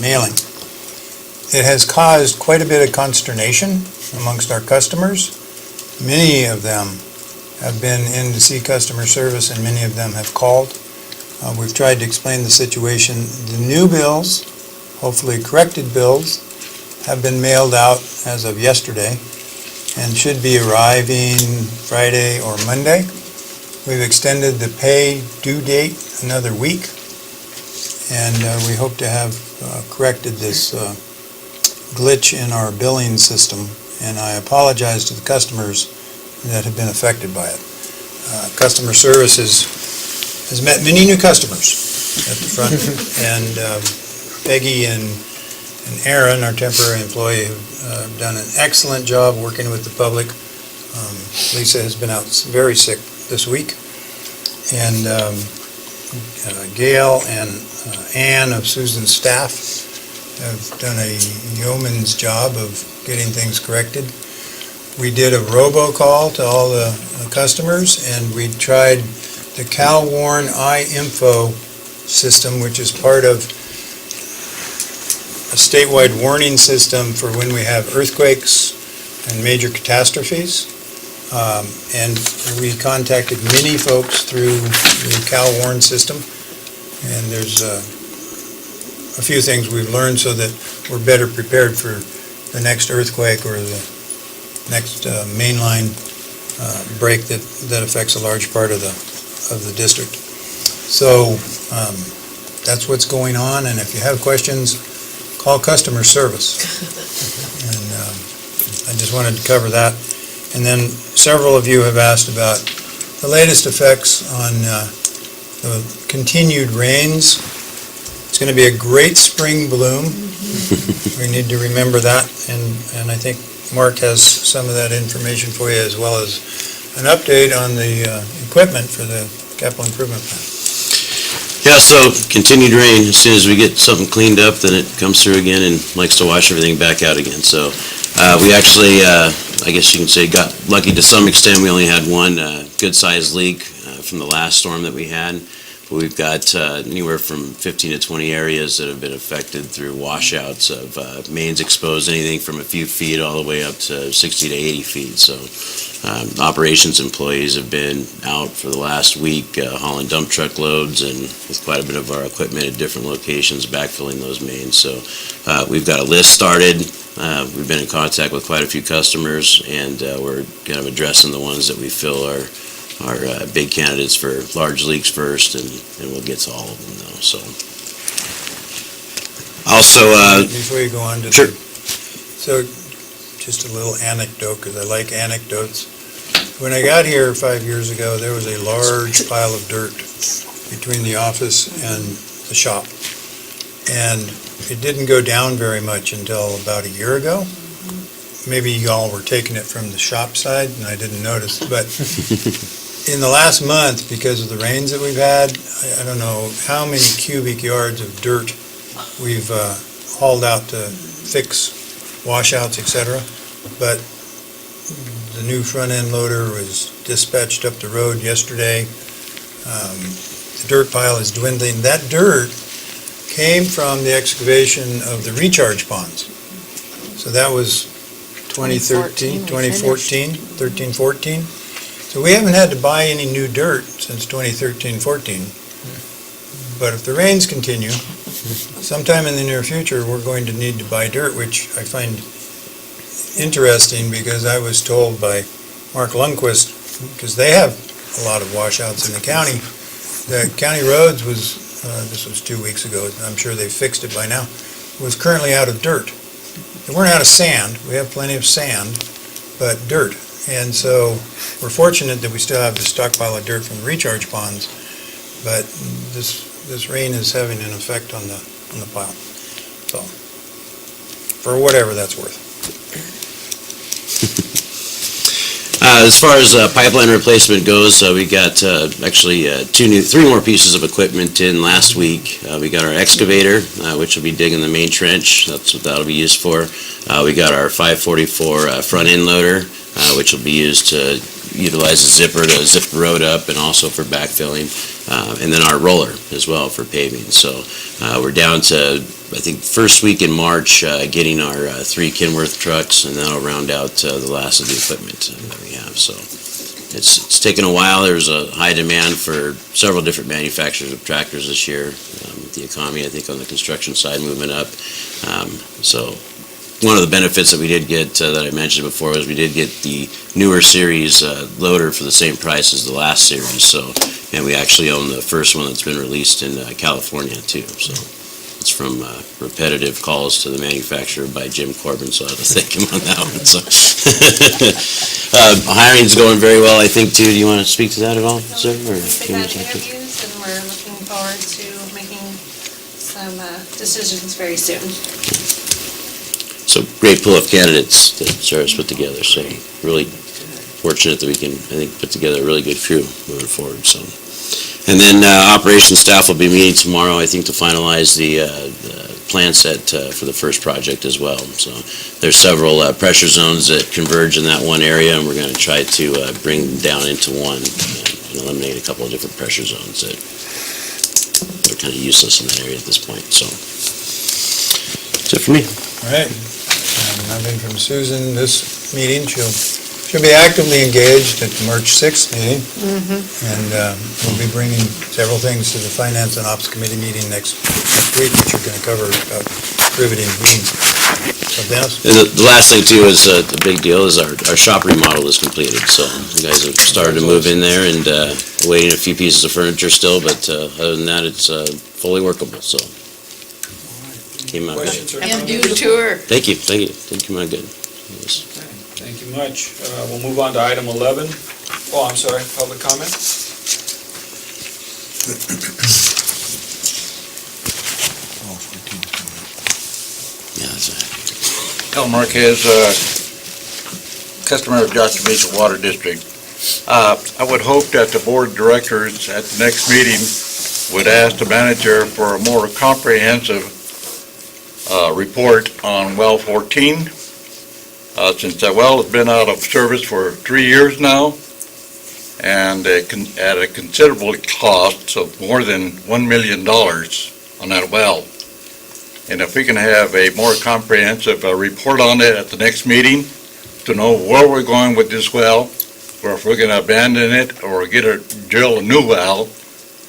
L: mailing. It has caused quite a bit of consternation amongst our customers. Many of them have been in to see customer service, and many of them have called. We've tried to explain the situation. The new bills hopefully corrected bills have been mailed out as of yesterday and should be arriving Friday or Monday. We've extended the pay due date another week, and we hope to have corrected this glitch in our billing system, and I apologize to the customers that have been affected by it. Customer service has met many new customers at the front, and Peggy and Aaron, our temporary employee, have done an excellent job working with the public. Lisa has been out very sick this week, and Gail and Ann of Susan's staff have done a yeoman's job of getting things corrected. We did a robocall to all the customers, and we tried the CalWarn iInfo system, which is part of a statewide warning system for when we have earthquakes and major catastrophes. And we contacted many folks through the CalWarn system, and there's a few things we've learned so that we're better prepared for the next earthquake or the next mainline break that affects a large part of the district. So that's what's going on, and if you have questions, call customer service. And I just wanted to cover that. And then several of you have asked about the latest effects on the continued rains. It's going to be a great spring bloom. We need to remember that, and I think Mark has some of that information for you, as well as an update on the equipment for the capital improvement plan.
B: Yeah, so continued rain. As soon as we get something cleaned up, then it comes through again and likes to wash everything back out again. So we actually, I guess you can say, got lucky to some extent. We only had one good-sized leak from the last storm that we had. But we've got anywhere from 15 to 20 areas that have been affected through washouts of mains exposed, anything from a few feet all the way up to 60 to 80 feet. So operations employees have been out for the last week hauling dump truck loads and with quite a bit of our equipment at different locations backfilling those mains. So we've got a list started. We've been in contact with quite a few customers, and we're kind of addressing the ones that we feel are big candidates for large leaks first, and we'll get to all of them though. So also
L: Before you go on to
B: sure.
L: So just a little anecdote, because I like anecdotes. When I got here 5 years ago, there was a large pile of dirt between the office and the shop, and it didn't go down very much until about a year ago. Maybe y'all were taking it from the shop side and I didn't notice, but in the last month, because of the rains that we've had, I don't know how many cubic yards of dirt we've hauled out to fix washouts, etc. But the new front-end loader was dispatched up the road yesterday. The dirt pile is dwindling. That dirt came from the excavation of the recharge ponds. So that was 2013, 2014, 13, 14. So we haven't had to buy any new dirt since 2013, 14. But if the rains continue, sometime in the near future, we're going to need to buy dirt, which I find interesting because I was told by Mark Lundquist, because they have a lot of washouts in the county, that county roads was, this was 2 weeks ago, I'm sure they fixed it by now, was currently out of dirt. They weren't out of sand, we have plenty of sand, but dirt. And so we're fortunate that we still have the stockpile of dirt from the recharge ponds, but this rain is having an effect on the pile. So, for whatever that's worth.
B: As far as pipeline replacement goes, we got actually three more pieces of equipment in last week. We got our excavator, which will be digging the main trench. That's what that'll be used for. We got our 544 front end loader, which will be used to utilize the zipper to zip the road up and also for backfilling. And then our roller as well for paving. So we're down to, I think, first week in March, getting our 3 Kenworth trucks, and that'll round out the last of the equipment that we have. So it's taken a while. There's a high demand for several different manufacturers of tractors this year. with the economy, I think on the construction side moving up. So one of the benefits that we did get, that I mentioned before, was we did get the newer series loader for the same price as the last series. So, and we actually own the first one that's been released in California too. So it's from repetitive calls to the manufacturer by Jim Corbin, so I have to thank him on that one. So hiring's going very well, I think, too. Do you want to speak to that at all, sir? Or
M: We've
B: do you want
M: had
B: to talk to-
M: interviews, and we're looking forward to making some decisions very soon.
B: So great pool of candidates that Sarah's put together, so really fortunate that we can, I think, put together a really good crew moving forward, so. And then operations staff will be meeting tomorrow, I think, to finalize the plan set for the first project as well. So there's several pressure zones that converge in that one area, and we're going to try to bring them down into one and eliminate a couple of different pressure zones that are kind of useless in that area at this point, so. That's it for me.
L: All right. Nothing from Susan this meeting. She'll be actively engaged at the March 6th meeting. And we'll be bringing several things to the Finance and Ops Committee meeting next week, which are going to cover riveting meetings. So Dennis?
B: And the last thing too is, the big deal is our shop remodel is completed, so you guys have started to move in there and waiting a few pieces of furniture still, but other than that, it's fully workable, so. Came out good.
A: Questions or
G: And
A: comments?
G: do tour.
B: Thank you, came out good. Yes.
A: Thank you much. We'll move on to item 11. Oh, I'm sorry, public comment?
B: Yeah, that's it.
N: El Marquez, customer of Joshua Basin Water District. I would hope that the board of directors at the next meeting would ask the manager for a more comprehensive report on well 14. Since that well has been out of service for 3 years now, and at a considerable cost of more than $1 million on that well. And if we can have a more comprehensive report on it at the next meeting, to know where we're going with this well, or if we're going to abandon it, or drill a new well,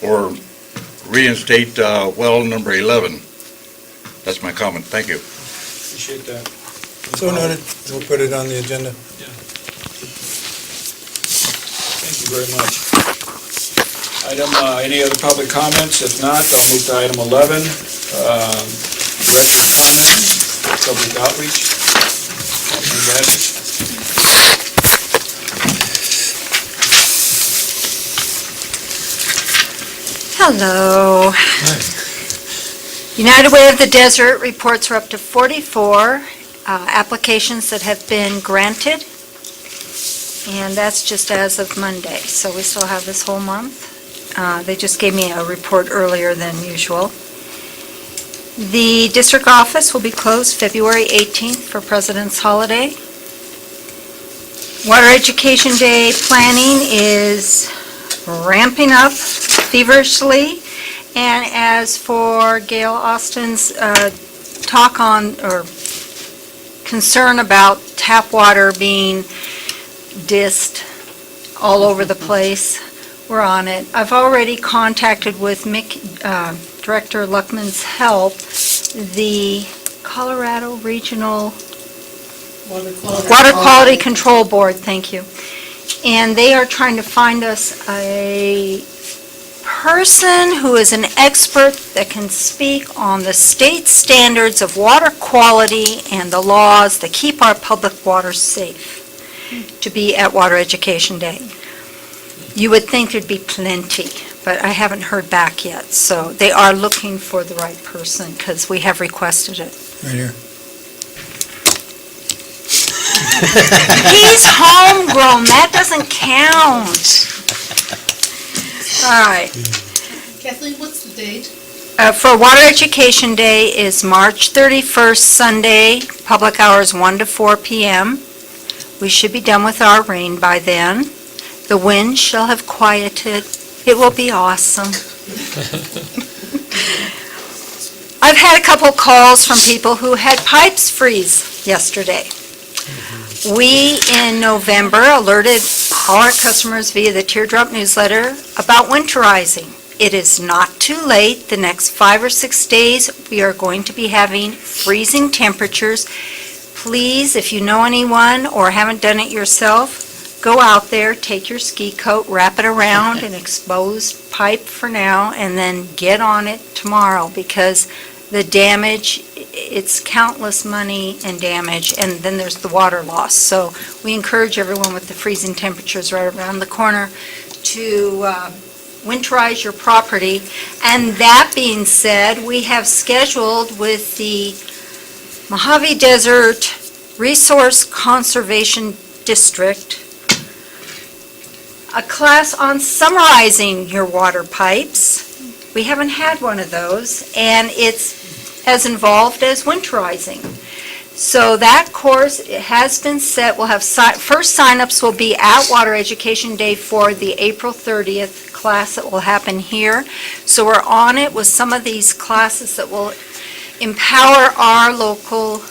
N: or reinstate well number 11. That's my comment. Thank you.
A: Appreciate that.
L: So noted. We'll put it on the agenda.
A: Thank you very much. Any other public comments? If not, I'll move to item 11. Director comments, public outreach. Councilman Badger.
J: Hello. United Way of the Desert reports are up to 44 applications that have been granted, and that's just as of Monday, so we still have this whole month. They just gave me a report earlier than usual. The district office will be closed February 18th for President's Holiday. Water Education Day planning is ramping up feverishly. And as for Gail Austin's talk on, or concern about tap water being dissed all over the place, we're on it. I've already contacted with Director Luckman's help, the Colorado Regional Water Quality Control Board, thank you. And they are trying to find us a person who is an expert that can speak on the state standards of water quality and the laws that keep our public water safe to be at Water Education Day. You would think there'd be plenty, but I haven't heard back yet. So they are looking for the right person because we have requested it.
L: Right here.
J: He's homegrown, that doesn't count. All right.
E: Kathleen, what's the date?
J: For Water Education Day is March 31st, Sunday, public hours 1 to 4 p.m. We should be done with our rain by then. The wind shall have quieted. It will be awesome. I've had a couple calls from people who had pipes freeze yesterday. We, in November, alerted all our customers via the Teardrop newsletter about winterizing. it is not too late. The next 5 or 6 days, we are going to be having freezing temperatures. Please, if you know anyone or haven't done it yourself, go out there, take your ski coat, wrap it around an exposed pipe for now, and then get on it tomorrow, because the damage, it's countless money and damage, and then there's the water loss. So we encourage everyone with the freezing temperatures right around the corner to winterize your property. And that being said, we have scheduled with the Mojave Desert Resource Conservation District a class on summarizing your water pipes. We haven't had one of those, and it's as involved as winterizing. So that course has been set. We'll have, first signups will be at Water Education Day for the April 30th class that will happen here. So we're on it with some of these classes that will empower our local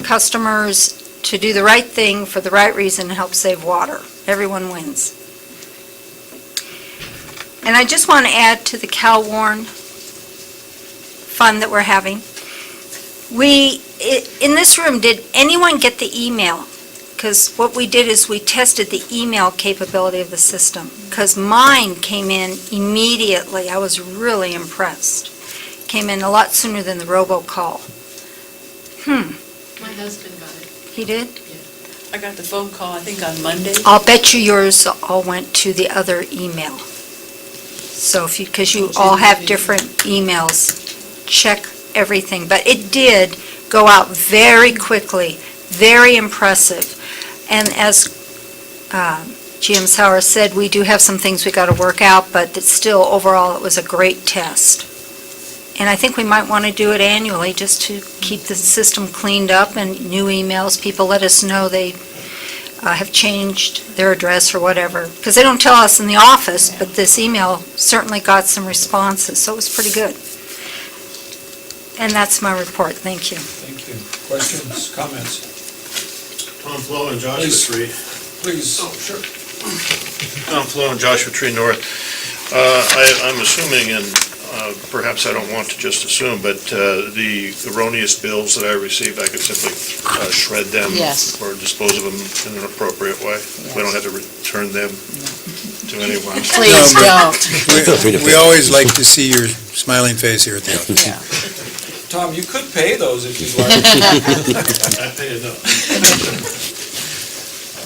J: customers to do the right thing for the right reason and help save water. Everyone wins. And I just want to add to the Cal Warren fund that we're having. In this room, did anyone get the email? Because what we did is we tested the email capability of the system. Because mine came in immediately. I was really impressed. Came in a lot sooner than the robocall.
E: My husband got it.
J: He did?
G: I got the phone call, I think, on Monday.
J: I'll bet you yours all went to the other email. So if you, because you all have different emails, check everything. But it did go out very quickly, very impressive. And as GM Sauer said, we do have some things we got to work out, but it's still, overall, it was a great test. And I think we might want to do it annually just to keep the system cleaned up and new emails. People let us know they have changed their address or whatever. Because they don't tell us in the office, but this email certainly got some responses, so it was pretty good. And that's my report. Thank you.
A: Thank you. Questions, comments?
B: Tom Flo and Joshua Tree.
A: Please. Oh, sure.
B: Tom Flo and Joshua Tree North. I'm assuming, and perhaps I don't want to just assume, but the erroneous bills that I received, I could simply shred them
G: Yes.
B: or dispose of them in an appropriate way. We don't have to return them to anyone.
G: Please
L: No,
G: don't.
L: We always like to see your smiling face here at the office.
G: Yeah.
A: Tom, you could pay those if you'd like.
B: I pay enough.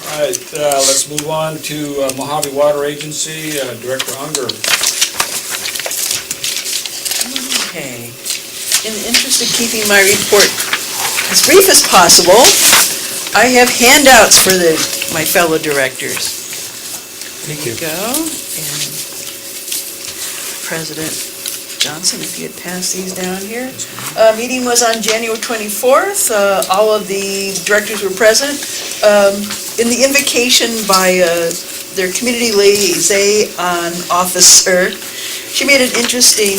A: All right, let's move on to Mojave Water Agency, Director Unger.
G: Okay. In the interest of keeping my report as brief as possible, I have handouts for my fellow directors.
L: Thank you.
G: There you go. And President Johnson, if you had passed these down here. Meeting was on January 24th. All of the directors were present. In the invocation by their community liaison officer, she made an interesting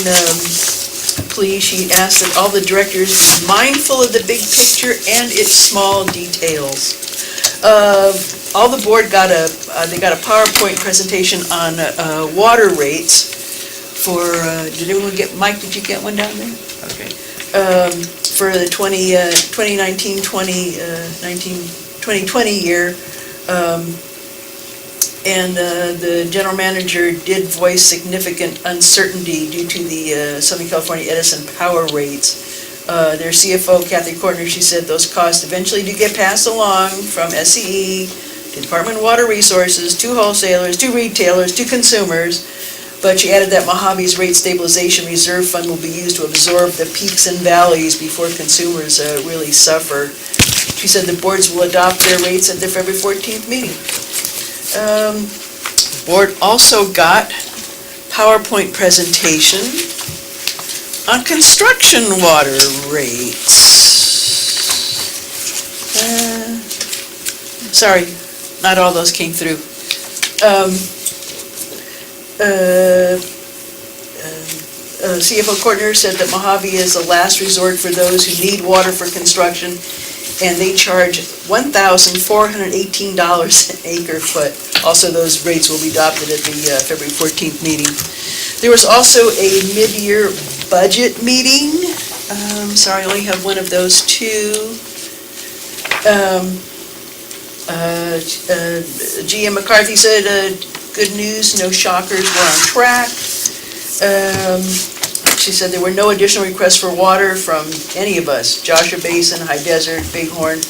G: plea. She asked that all the directors be mindful of the big picture and its small details. All the board got they got a PowerPoint presentation on water rates for, did everyone get, Mike, did you get one down there? Okay. For the 2020 year. And the general manager did voice significant uncertainty due to the Southern California Edison power rates. Their CFO, Kathy Kortner, she said those costs eventually do get passed along from SCE to Department of Water Resources, to wholesalers, to retailers, to consumers. But she added that Mojave's Rate Stabilization Reserve Fund will be used to absorb the peaks and valleys before consumers really suffer. She said the boards will adopt their rates at their February 14th meeting. The board also got PowerPoint presentation on construction water rates. Sorry, not all those came through. CFO Kortner said that Mojave is a last resort for those who need water for construction. and they charge $1,418 an acre foot. Also, those rates will be adopted at the February 14th meeting. There was also a mid-year budget meeting. Sorry, I only have one of those two. G.M. McCarthy said, good news, no shockers, we're on track. She said there were no additional requests for water from any of us, Joshua Basin, High Desert, Bighorn.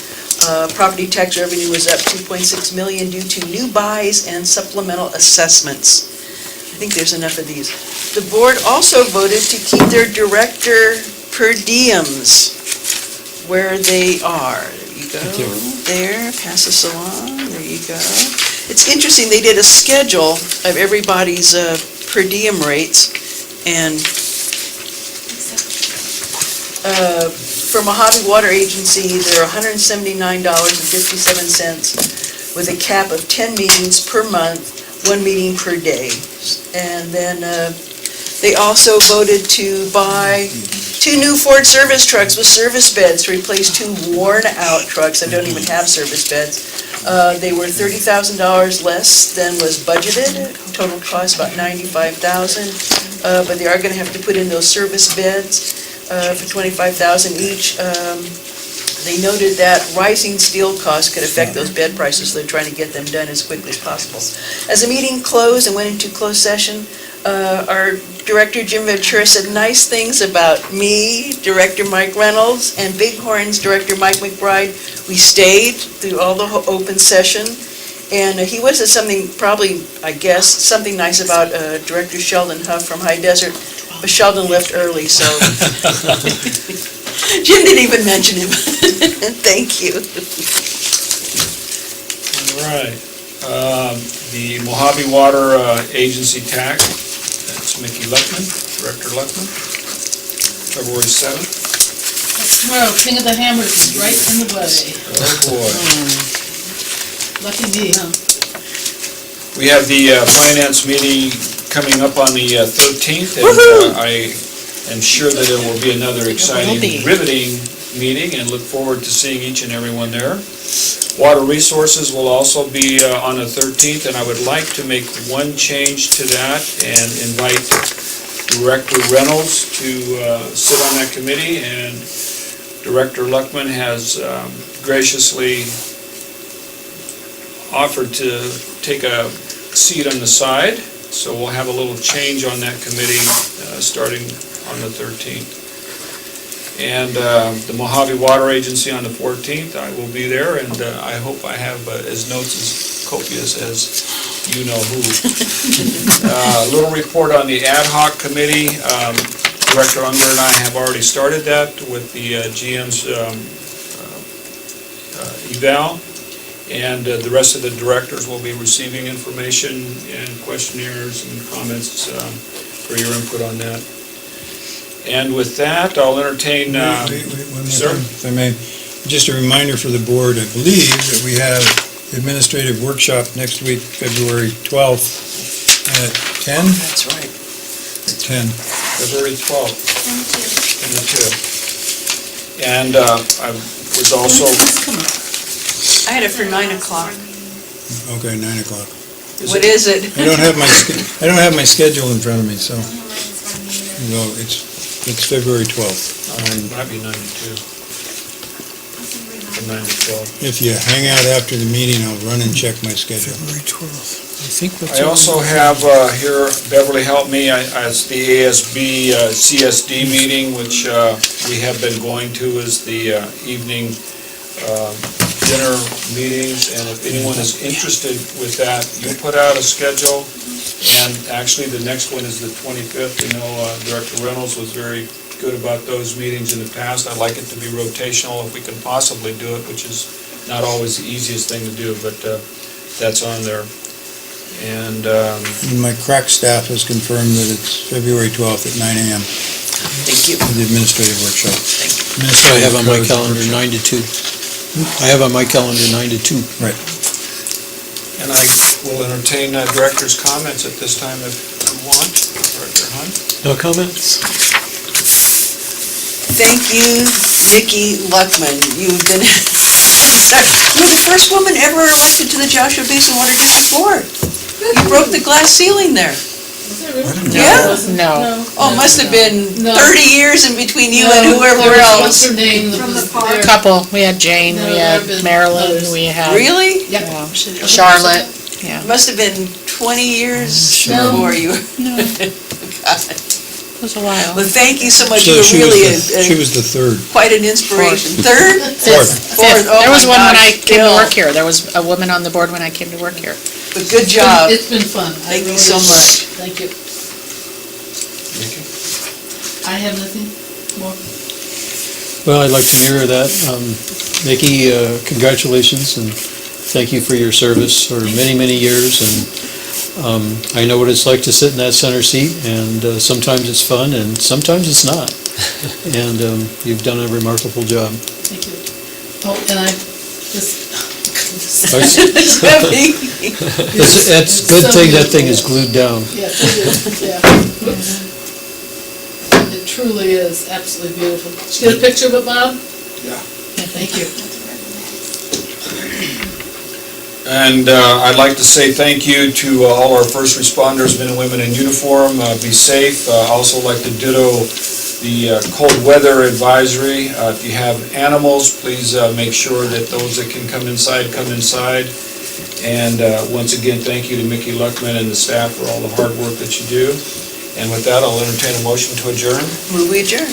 G: Property tax revenue was up 2.6 million due to new buys and supplemental assessments. I think there's enough of these. The board also voted to keep their director per diems where they are. There you go. There, pass this along. There you go. It's interesting, they did a schedule of everybody's per diem rates, and for Mojave Water Agency, they're $179.57 with a cap of 10 meetings per month, 1 meeting per day. And then they also voted to buy 2 new Ford service trucks with service beds to replace 2 worn-out trucks that don't even have service beds. They were $30,000 less than was budgeted. Total cost about $95,000, but they are going to have to put in those service beds for $25,000 each. They noted that rising steel costs could affect those bed prices, so they're trying to get them done as quickly as possible. As the meeting closed and went into closed session, our Director Jim Ventura said nice things about me, Director Mike Reynolds, and Bighorn's Director Mike McBride. We stayed through all the open session, and he was said something, probably, I guess, something nice about Director Sheldon Huff from High Desert, but Sheldon left early, so Jim didn't even mention him. Thank you.
A: All right. The Mojave Water Agency TAC, that's Mickey Luckman, Director Luckman, February 7th.
E: Tomorrow, King of the Hammers is right in the way.
A: Oh, boy.
E: Lucky me, huh?
A: We have the finance meeting coming up on the 13th, and I am sure that it will be another exciting, riveting meeting, and look forward to seeing each and every one there. Water Resources will also be on the 13th, and I would like to make one change to that and invite Director Reynolds to sit on that committee, and Director Luckman has graciously offered to take a seat on the side, so we'll have a little change on that committee starting on the 13th. And the Mojave Water Agency on the 14th, I will be there, and I hope I have as notes as copious as you know who. A little report on the ad hoc committee. Director Unger and I have already started that with the GM's eval, and the rest of the directors will be receiving information and questionnaires and comments for your input on that. And with that, I'll entertain, sir?
L: If I may, just a reminder for the board, I believe that we have administrative workshop next week, February 12th at 10?
G: That's right.
L: At 10.
A: February 12th. And the 2. And I was also,
G: I had it for 9 o'clock.
L: Okay, 9 o'clock.
G: What is it?
L: I don't have my schedule in front of me, so, no, it's February 12th.
A: might be 9 to 2. From 9 to 12.
L: If you hang out after the meeting, I'll run and check my schedule.
D: February 12th. I think that's.
A: I also have here, Beverly helped me, as the ASB CSD meeting, which we have been going to as the evening dinner meetings, and if anyone is interested with that, you put out a schedule, and actually the next one is the 25th. I know Director Reynolds was very good about those meetings in the past. I'd like it to be rotational if we can possibly do it, which is not always the easiest thing to do, but that's on there. And
L: my crack staff has confirmed that it's February 12th at 9 a.m.
G: Thank you.
L: for the administrative workshop.
D: I have on my calendar 9 to 2. I have on my calendar 9 to 2.
L: Right.
A: And I will entertain director's comments at this time if you want. Director Hunt?
D: No comments?
G: Thank you, Nikki Luckman. You've been You're the first woman ever elected to the Joshua Basin Water District Board. You broke the glass ceiling there.
E: Was that really?
G: Yeah.
J: No.
G: Oh, it must have been
E: No.
G: 30 years in between you
E: No,
G: and whoever
E: there was-
G: else.
E: What's her name? that
I: From
E: was
I: the park.
E: there?
J: Couple, we had Jane,
E: No,
J: we
E: there have
J: had
E: been
J: Marilyn,
E: others.
J: we had.
G: Really?
J: Yeah. Charlotte, yeah.
G: It must have been 20 years
E: No.
G: before you.
J: No, it
G: God.
J: was a while.
G: Well, thank you so much.
B: So
G: You were
B: she was
G: really
B: she was the third.
G: quite an inspiration. Third?
J: Fifth.
G: Fourth. Oh
J: There was
G: my
J: one when
G: gosh,
J: I came to
G: Bill.
J: work here. There was a woman on the board when I came to work here.
G: But good job.
E: It's been fun. I
G: Thank you
E: really-
G: so much.
E: Thank you. I have nothing more.
D: Well, I'd like to mirror that. Mickey, congratulations, and thank you for your service for many, many years. And I know what it's like to sit in that center seat, and sometimes it's fun, and sometimes it's not. And you've done a remarkable job.
E: Thank you. Oh, and I just.
D: It's a good thing that thing is glued down.
E: Yes, it is, yeah. Oops. It truly is absolutely beautiful. Did you get a picture of it, Bob?
A: Yeah.
E: Thank you.
A: And I'd like to say thank you to all our first responders, men and women in uniform. Be safe. Also like to ditto the cold weather advisory. If you have animals, please make sure that those that can come inside, come inside. And once again, thank you to Mickey Luckman and the staff for all the hard work that you do. And with that, I'll entertain a motion to adjourn.
G: Move we adjourn.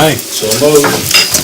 D: Aye.
A: So moved.